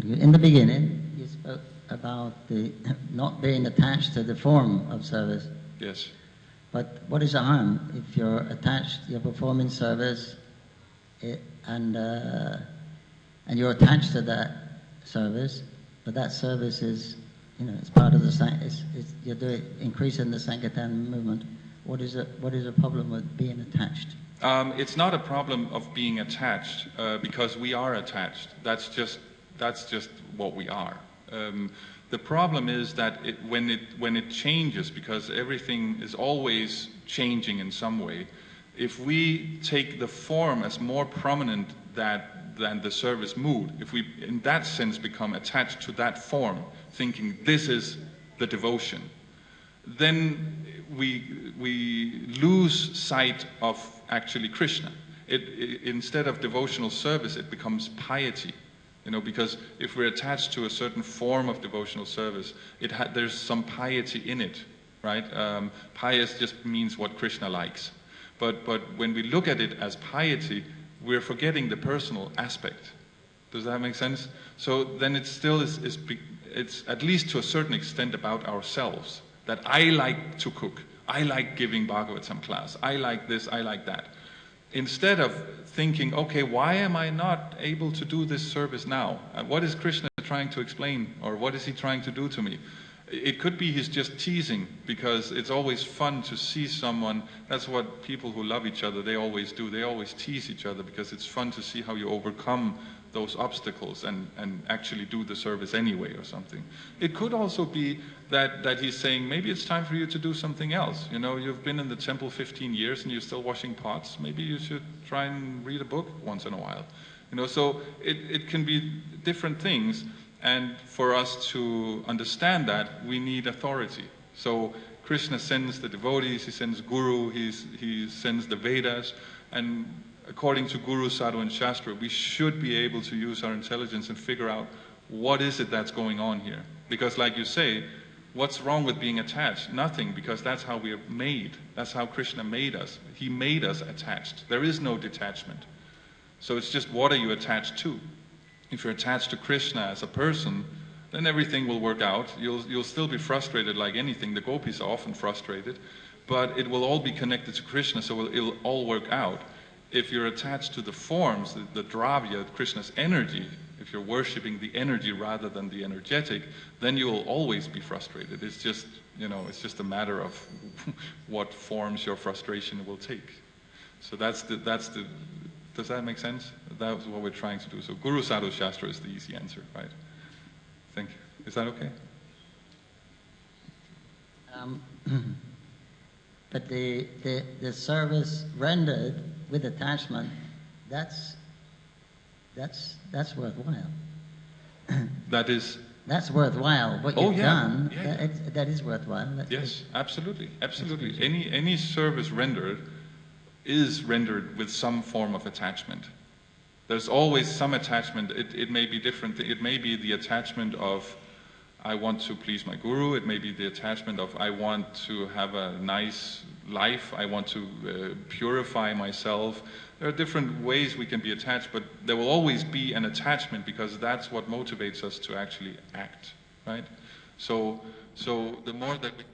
In the beginning, you spoke about the not being attached to the form of service. Yes. But what is the harm if you're attached, you're performing service, and you're attached to that service, but that service is, you know, it's part of the you're doing increasing the Sankirtan movement. What is the problem with being attached? It's not a problem of being attached because we are attached. That's just what we are. The problem is that when it changes, because everything is always changing in some way, if we take the form as more prominent than the service mood, if we in that sense become attached to that form, thinking this is the devotion, then we lose sight of actually Krishna. Instead of devotional service, it becomes piety. Because if we're attached to a certain form of devotional service, there's some piety in it, right? Pious just means what Krishna likes. But when we look at it as piety, we're forgetting the personal aspect. Does that make sense? So then it still it's at least to a certain extent about ourselves. That I like to cook. I like giving Bhagavatam class. I like this, I like that. Instead of thinking, okay, why am I not able to do this service now? What is Krishna trying to explain? Or what is he trying to do to me? It could be he's just teasing, because it's always fun to see someone. That's what people who love each other, they always do. They always tease each other, because it's fun to see how you overcome those obstacles and actually do the service anyway or something. It could also be that he's saying, maybe it's time for you to do something else. You've been in the temple 15 years and you're still washing pots. Maybe you should try and read a book once in a while. So it can be different things. And for us to understand that, we need authority. So Krishna sends the devotees, he sends Guru, he sends the Vedas, and according to Guru, Sadhu, and Shastra, we should be able to use our intelligence and figure out what is it that's going on here. Because like you say, what's wrong with being attached? Nothing, because that's how we are made. That's how Krishna made us. He made us attached. There is no detachment. So it's just, what are you attached to? If you're attached to Krishna as a person, then everything will work out. You'll still be frustrated like anything. The gopis are often frustrated, but it will all be connected to Krishna, so it'll all work out. If you're attached to the forms, the dravya, Krishna's energy, if you're worshipping the energy rather than the energetic, then you will always be frustrated. It's just, it's just a matter of what forms your frustration will take. So that's the. Does that make sense? That's what we're trying to do. So Guru, Sadhu, Shastra is the easy answer, right? Thank you. Is that okay? But the service rendered with attachment, that's worthwhile. That's worthwhile. What you've done, that is worthwhile. Yes, absolutely, absolutely. Any service rendered is rendered with some form of attachment. There's always some attachment. It may be different. It may be the attachment of, I want to please my guru. It may be the attachment of, I want to have a nice life. I want to purify myself. There are different ways we can be attached, but there will always be an attachment, because that's what motivates us to actually act, right? So the more that we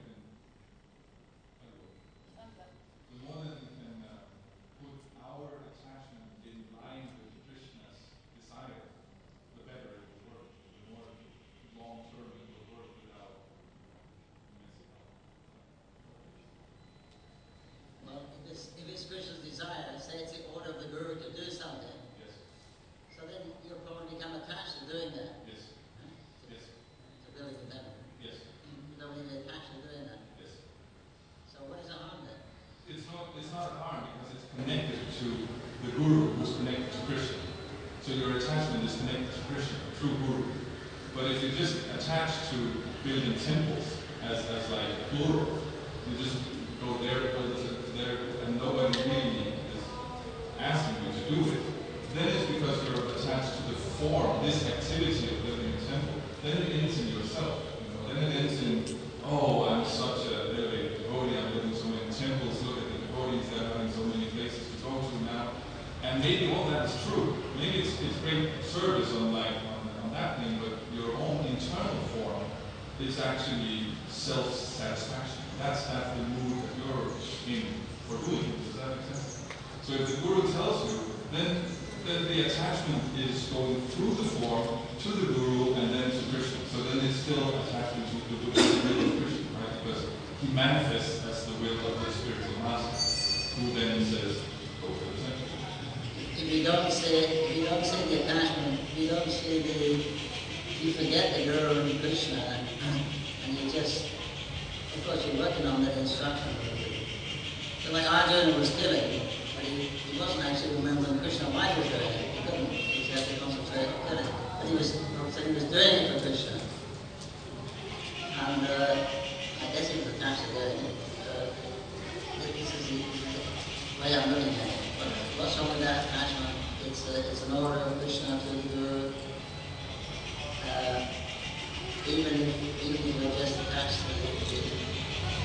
What's wrong with that?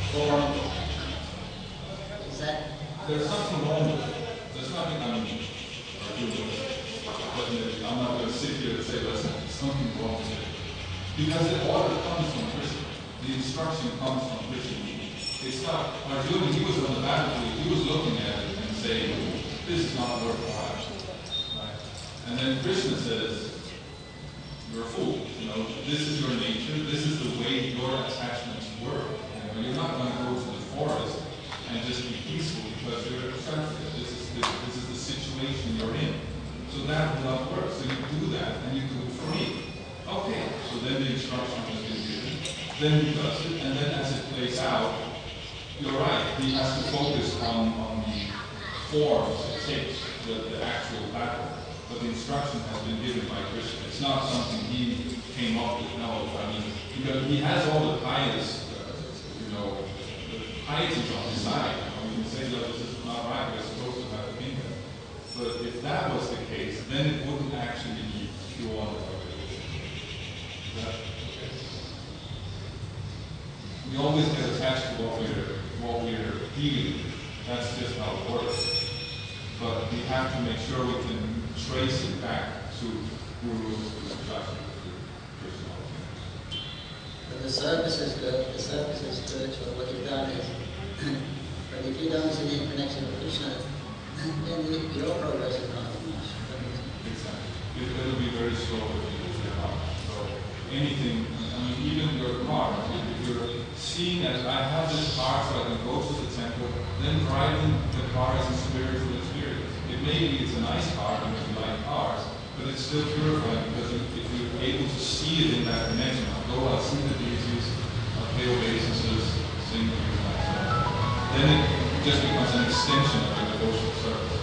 Is that? There's nothing wrong with it. There's nothing definitely, I'm not going to sit here and say there's something wrong with it. Because the order comes from Krishna. The instruction comes from Krishna. It's not, Arjuna, he was on the battlefield, he was looking at it and saying, this is not worthwhile. Right? And then Krishna says, you're a fool. This is your nature, this is the way your attachments work. You're not going to go to the forest and just be peaceful because you're attracted. This is the situation you're in. So that will not work. So you do that and you do it for me. Okay, so then the instruction has been given. Then he does it, and then as it plays out, you're right, he has to focus on the forms it takes, the actual battle. But the instruction has been given by Krishna. It's not something he came up with. No, because he has all the pious, the pieties on his side. You can say, no, this is not right, we're supposed to have a kingdom. But if that was the case, then it wouldn't actually be pure religion. Is that okay? We always get attached to what we're feeling. That's just how it works. But we have to make sure we can trace it back to Guru's instruction. But the service is good, the service is spiritual. What you've done is, but if you don't see the connection with Krishna, then your progress is not much. Exactly. It'll be very slow if you lose your heart. So anything, even your car, if you're seeing as I have this car so I can go to the temple, then driving the car is a spiritual experience. It maybe it's a nice car because you like cars, but it's still purifying because if you're able to see it in that connection, I'll go, I'll see the deities, I'll pay obeisances, sing the then it just becomes an extension of the devotional service.